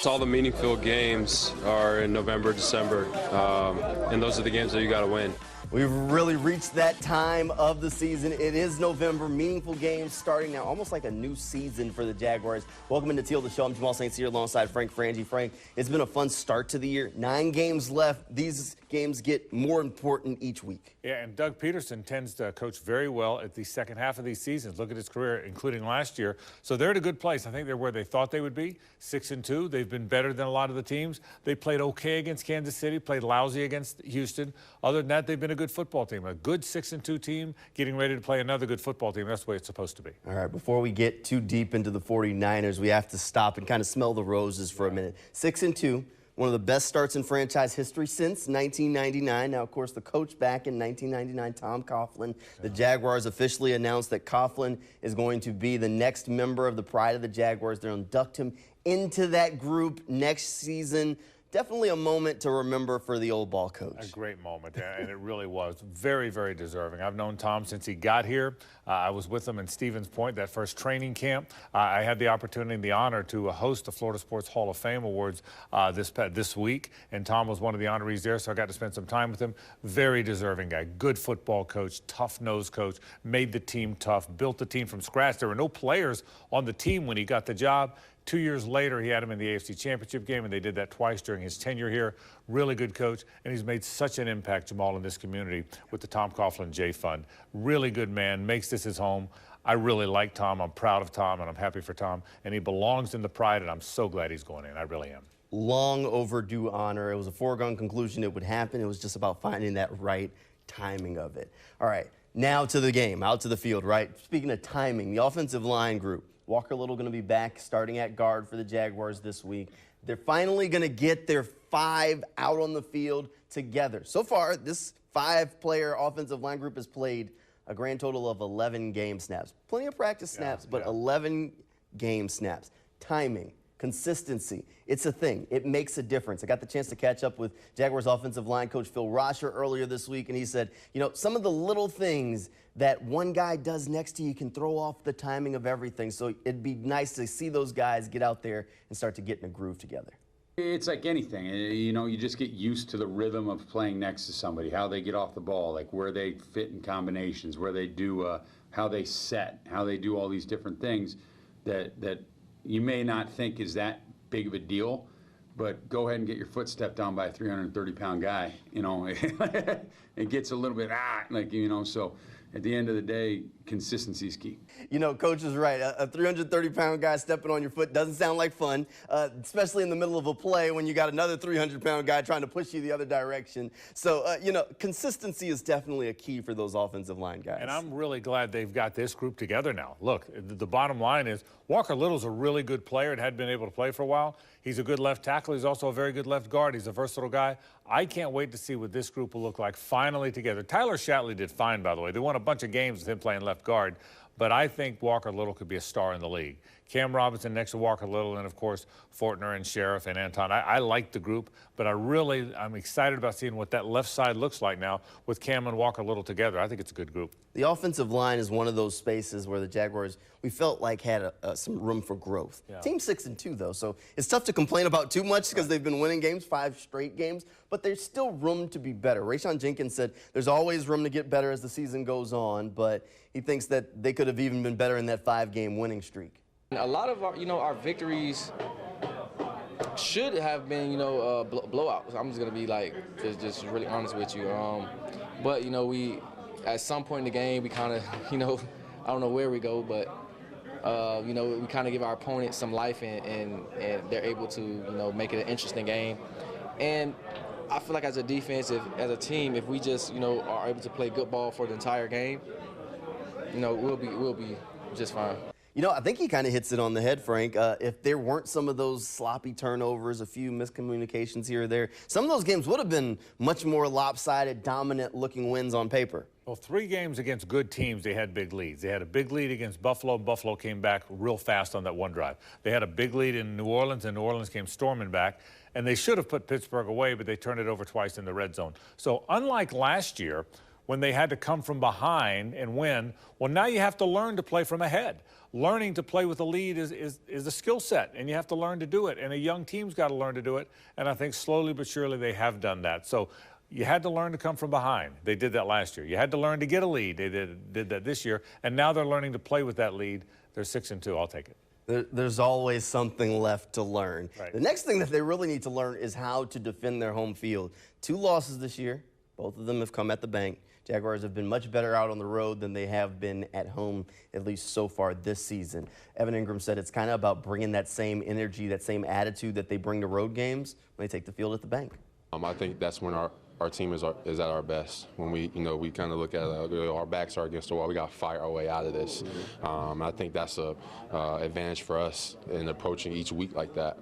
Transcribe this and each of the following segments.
All the meaningful games are in November, December, and those are the games that you got to win. We've really reached that time of the season. It is November. Meaningful games starting now, almost like a new season for the Jaguars. Welcome into Teal, the show. I'm Jamal St. Cyr alongside Frank Frangie. Frank, it's been a fun start to the year. 9 games left. These games get more important each week. Yeah, and Doug Peterson tends to coach very well at the second half of these seasons. Look at his career, including last year. So they're at a good place. I think they're where they thought they would be, 6-2. They've been better than a lot of the teams. They played okay against Kansas City, played lousy against Houston. Other than that, they've been a good football team. A good 6-2 team getting ready to play another good football team. That's the way it's supposed to be. All right, before we get too deep into the 49ers, we have to stop and kind of smell the roses for a minute. 6-2. One of the best starts in franchise history since 1999. Now, of course, the coach back in 1999, Tom Coughlin. The Jaguars officially announced that Coughlin is going to be the next member of the Pride of the Jaguars. They'll induct him into that group next season. Definitely a moment to remember for the old ball coach. A great moment, and it really was. Very, very deserving. I've known Tom since he got here. I was with him in Stevens Point, that first training camp. I had the opportunity and the honor to host the Florida Sports Hall of Fame Awards this week, and Tom was one of the honorees there, so I got to spend some time with him. Very deserving guy. Good football coach, tough-nosed coach, made the team tough, built the team from scratch. There were no players on the team when he got the job. 2 years later, he had him in the AFC Championship game, and they did that twice during his tenure here. Really good coach, and he's made such an impact, Jamal, in this community with the Tom Coughlin J Fund. Really good man, makes this his home. I really like Tom. I'm proud of Tom, and I'm happy for Tom. And he belongs in the Pride, and I'm so glad he's going in. I really am. Long overdue honor. It was a foregone conclusion it would happen. It was just about finding that right timing of it. All right, now to the game, out to the field, right? Speaking of timing, the offensive line group. Walker Little going to be back starting at guard for the Jaguars this week. They're finally going to get their 5 out on the field together. So far, this 5-player offensive line group has played a grand total of 11 game snaps. Plenty of practice snaps, but 11 game snaps. Timing, consistency, it's a thing. It makes a difference. I got the chance to catch up with Jaguars offensive line coach Phil Rosher earlier this week, and he said, you know, some of the little things that one guy does next to you can throw off the timing of everything. So it'd be nice to see those guys get out there and start to get in a groove together. It's like anything, you know, you just get used to the rhythm of playing next to somebody, how they get off the ball, like where they fit in combinations, where they do, how they set, how they do all these different things that you may not think is that big of a deal, but go ahead and get your foot stepped on by a 330-pound guy, you know, it gets a little bit, like, you know, so at the end of the day, consistency is key. You know, Coach is right. A 330-pound guy stepping on your foot doesn't sound like fun, especially in the middle of a play when you got another 300-pound guy trying to push you the other direction. So, you know, consistency is definitely a key for those offensive line guys. And I'm really glad they've got this group together now. Look, the bottom line is Walker Little's a really good player and hadn't been able to play for a while. He's a good left tackle. He's also a very good left guard. He's a versatile guy. I can't wait to see what this group will look like finally together. Tyler Shatley did fine, by the way. They won a bunch of games with him playing left guard, but I think Walker Little could be a star in the league. Cam Robinson next to Walker Little, and of course Fortner and Sheriff and Anton. I like the group, but I'm excited about seeing what that left side looks like now with Cam and Walker Little together. I think it's a good group. The offensive line is one of those spaces where the Jaguars, we felt like had some room for growth. Yeah. Team 6-2 though, so it's tough to complain about too much because they've been winning games, 5 straight games, but there's still room to be better. Rayshawn Jenkins said there's always room to get better as the season goes on, but he thinks that they could have even been better in that 5-game winning streak. A lot of our, our victories should have been, blowouts. I'm just gonna be like, just really honest with you. But we, at some point in the game, we kind of, I don't know where we go, but we kind of give our opponent some life, and they're able to, make it an interesting game. And I feel like as a defense, as a team, if we just, are able to play good ball for the entire game, we'll be just fine. I think he kind of hits it on the head, Frank. If there weren't some of those sloppy turnovers, a few miscommunications here or there, some of those games would have been much more lopsided, dominant-looking wins on paper. Well, 3 games against good teams, they had big leads. They had a big lead against Buffalo, and Buffalo came back real fast on that one drive. They had a big lead in New Orleans, and New Orleans came storming back. And they should have put Pittsburgh away, but they turned it over twice in the red zone. So unlike last year, when they had to come from behind and win. Well, now you have to learn to play from ahead. Learning to play with a lead is a skill set, and you have to learn to do it. And a young team's got to learn to do it. And I think slowly but surely they have done that. So you had to learn to come from behind. They did that last year. You had to learn to get a lead. They did that this year. And now they're learning to play with that lead. They're 6-2. I'll take it. There's always something left to learn. Right. The next thing that they really need to learn is how to defend their home field. 2 losses this year. Both of them have come at the bank. Jaguars have been much better out on the road than they have been at home, at least so far this season. Evan Ingram said it's kind of about bringing that same energy, that same attitude that they bring to road games when they take the field at the bank. I think that's when our team is at our best. When we kind of look at our backs are against the wall. We got to fight our way out of this. I think that's a advantage for us in approaching each week like that.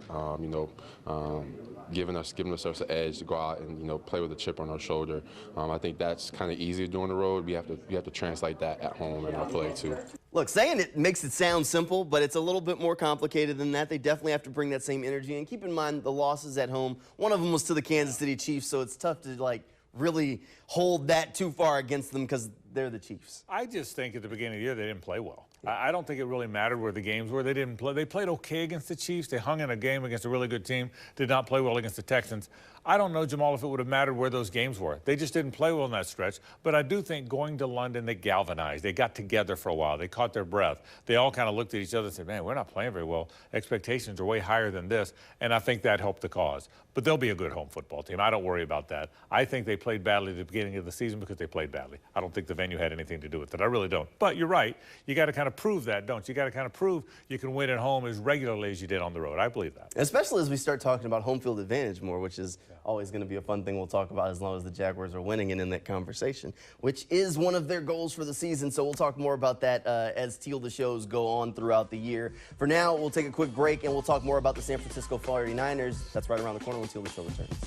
Giving us an edge to go out and play with a chip on our shoulder. I think that's kind of easier doing the road. We have to translate that at home in our play too. Look, saying it makes it sound simple, but it's a little bit more complicated than that. They definitely have to bring that same energy. And keep in mind the losses at home. One of them was to the Kansas City Chiefs, so it's tough to really hold that too far against them because they're the Chiefs. I just think at the beginning of the year they didn't play well. I don't think it really mattered where the games were. They didn't play. They played okay against the Chiefs. They hung in a game against a really good team. Did not play well against the Texans. I don't know, Jamal, if it would have mattered where those games were. They just didn't play well in that stretch. But I do think going to London, they galvanized. They got together for a while. They caught their breath. They all kind of looked at each other and said, man, we're not playing very well. Expectations are way higher than this. And I think that helped the cause. But they'll be a good home football team. I don't worry about that. I think they played badly at the beginning of the season because they played badly. I don't think the venue had anything to do with it. I really don't. But you're right. You got to kind of prove that, don't you? You got to kind of prove you can win at home as regularly as you did on the road. I believe that. Especially as we start talking about home field advantage more, which is always going to be a fun thing we'll talk about as long as the Jaguars are winning and in that conversation, which is one of their goals for the season. So we'll talk more about that as Teal the shows go on throughout the year. For now, we'll take a quick break and we'll talk more about the San Francisco 49ers. That's right around the corner when Teal the show returns.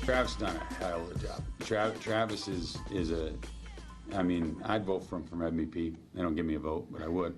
Travis done a hell of a job. Travis is I'd vote for him from MVP. They don't give me a vote, but I would.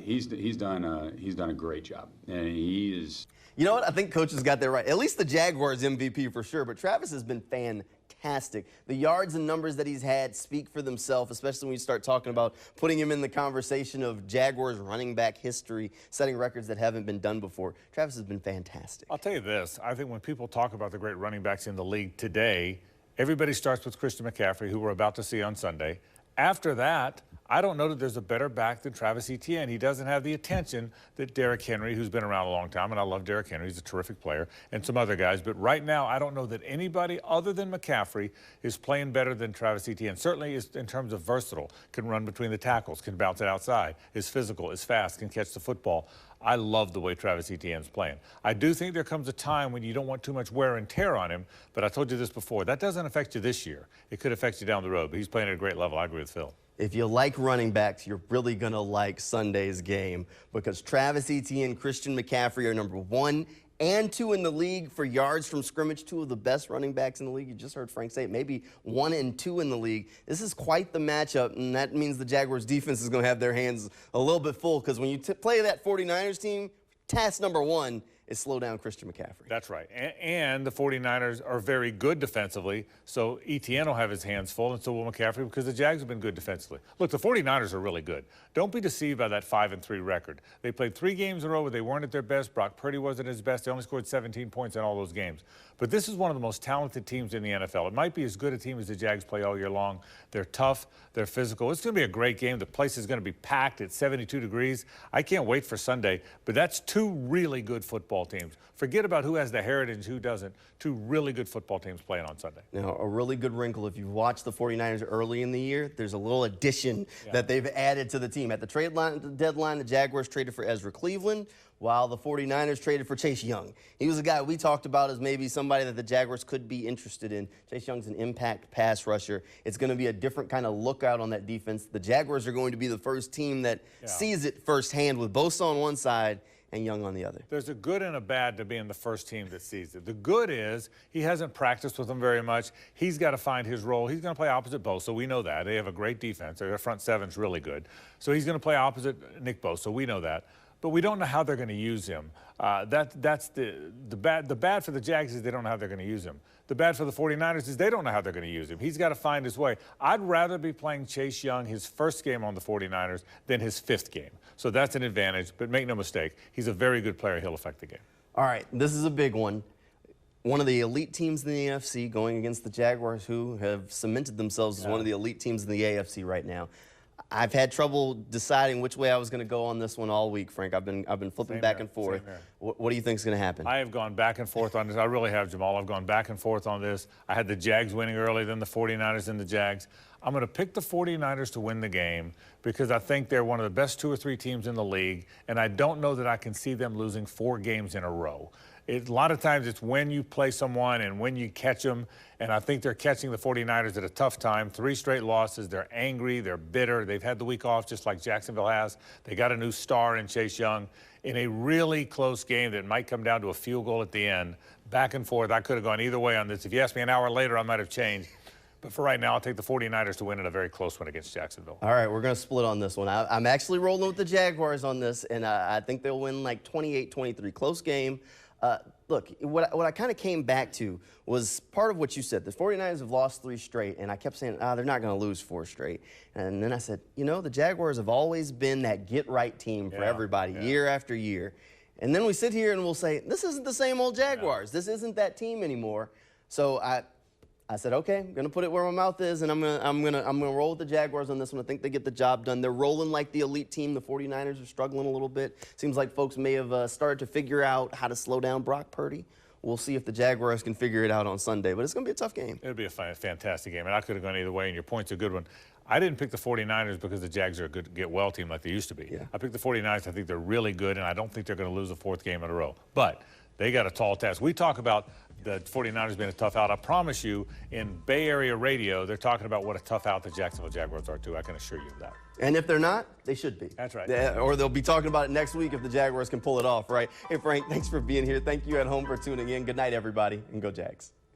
He's done a great job, and he is. You know what? I think coaches got that right. At least the Jaguars MVP for sure, but Travis has been fantastic. The yards and numbers that he's had speak for themselves, especially when you start talking about putting him in the conversation of Jaguars running back history, setting records that haven't been done before. Travis has been fantastic. I'll tell you this. I think when people talk about the great running backs in the league today, everybody starts with Christian McCaffrey, who we're about to see on Sunday. After that, I don't know that there's a better back than Travis Etienne. He doesn't have the attention that Derrick Henry, who's been around a long time, and I love Derrick Henry, he's a terrific player, and some other guys. But right now, I don't know that anybody other than McCaffrey is playing better than Travis Etienne. Certainly is in terms of versatile, can run between the tackles, can bounce it outside, is physical, is fast, can catch the football. I love the way Travis Etienne's playing. I do think there comes a time when you don't want too much wear and tear on him, but I told you this before. That doesn't affect you this year. It could affect you down the road, but he's playing at a great level. I agree with Phil. If you like running backs, you're really going to like Sunday's game because Travis Etienne, Christian McCaffrey are number 1 and 2 in the league for yards from scrimmage, 2 of the best running backs in the league. You just heard Frank say it, maybe 1 and 2 in the league. This is quite the matchup, and that means the Jaguars defense is going to have their hands a little bit full because when you play that 49ers team, task number 1 is slow down Christian McCaffrey. That's right. And the 49ers are very good defensively, so Etienne will have his hands full, and so will McCaffrey because the Jags have been good defensively. Look, the 49ers are really good. Don't be deceived by that 5-3 record. They played 3 games in a row where they weren't at their best. Brock Purdy wasn't at his best. They only scored 17 points in all those games. But this is one of the most talented teams in the NFL. It might be as good a team as the Jags play all year long. They're tough. They're physical. It's going to be a great game. The place is going to be packed at 72 degrees. I can't wait for Sunday. But that's 2 really good football teams. Forget about who has the heritage, who doesn't. 2 really good football teams playing on Sunday. Now, a really good wrinkle, if you've watched the 49ers early in the year, there's a little addition that they've added to the team. At the trade deadline, the Jaguars traded for Ezra Cleveland, while the 49ers traded for Chase Young. He was a guy we talked about as maybe somebody that the Jaguars could be interested in. Chase Young's an impact pass rusher. It's going to be a different kind of lookout on that defense. The Jaguars are going to be the first team that sees it firsthand with Bosa on one side and Young on the other. There's a good and a bad to being the first team that sees it. The good is he hasn't practiced with them very much. He's got to find his role. He's going to play opposite Bosa. We know that. They have a great defense. Their front seven's really good. So he's going to play opposite Nick Bosa. We know that. but we don't know how they're going to use him. That's the bad. The bad for the Jags is they don't know how they're going to use him. The bad for the 49ers is they don't know how they're going to use him. He's got to find his way. I'd rather be playing Chase Young his first game on the 49ers than his 5th game. So that's an advantage, but make no mistake, he's a very good player. He'll affect the game. All right, this is a big one. One of the elite teams in the AFC going against the Jaguars, who have cemented themselves as one of the elite teams in the AFC right now. I've had trouble deciding which way I was going to go on this one all week, Frank. I've been flipping back and forth. What do you think is going to happen? I have gone back and forth on this. I really have, Jamal. I've gone back and forth on this. I had the Jags winning early, then the 49ers and the Jags. I'm going to pick the 49ers to win the game because I think they're one of the best 2 or 3 teams in the league, and I don't know that I can see them losing 4 games in a row. A lot of times it's when you play someone and when you catch them, and I think they're catching the 49ers at a tough time. 3 straight losses. They're angry. They're bitter. They've had the week off just like Jacksonville has. They got a new star in Chase Young in a really close game that might come down to a field goal at the end. Back and forth. I could have gone either way on this. If you asked me an hour later, I might have changed. But for right now, I'll take the 49ers to win in a very close one against Jacksonville. All right, we're going to split on this one. I'm actually rolling with the Jaguars on this, and I think they'll win like 28-23. Close game. Look, what I kind of came back to was part of what you said. The 49ers have lost 3 straight, and I kept saying, they're not going to lose 4 straight. And then I said, you know, the Jaguars have always been that get-right team for everybody year after year. And then we sit here and we'll say, this isn't the same old Jaguars. This isn't that team anymore. So I said, okay, I'm going to put it where my mouth is, and I'm going to roll with the Jaguars on this one. I think they get the job done. They're rolling like the elite team. The 49ers are struggling a little bit. Seems like folks may have started to figure out how to slow down Brock Purdy. We'll see if the Jaguars can figure it out on Sunday, but it's going to be a tough game. It'll be a fantastic game, and I could have gone either way, and your point's a good one. I didn't pick the 49ers because the Jags are a good get-well team like they used to be. Yeah. I picked the 49ers. I think they're really good, and I don't think they're going to lose a 4th game in a row. But they got a tall task. We talk about the 49ers being a tough out. I promise you, in Bay Area radio, they're talking about what a tough out the Jacksonville Jaguars are, too. I can assure you of that. And if they're not, they should be. That's right. Or they'll be talking about it next week if the Jaguars can pull it off, right? Hey, Frank, thanks for being here. Thank you at home for tuning in. Good night, everybody, and go Jags.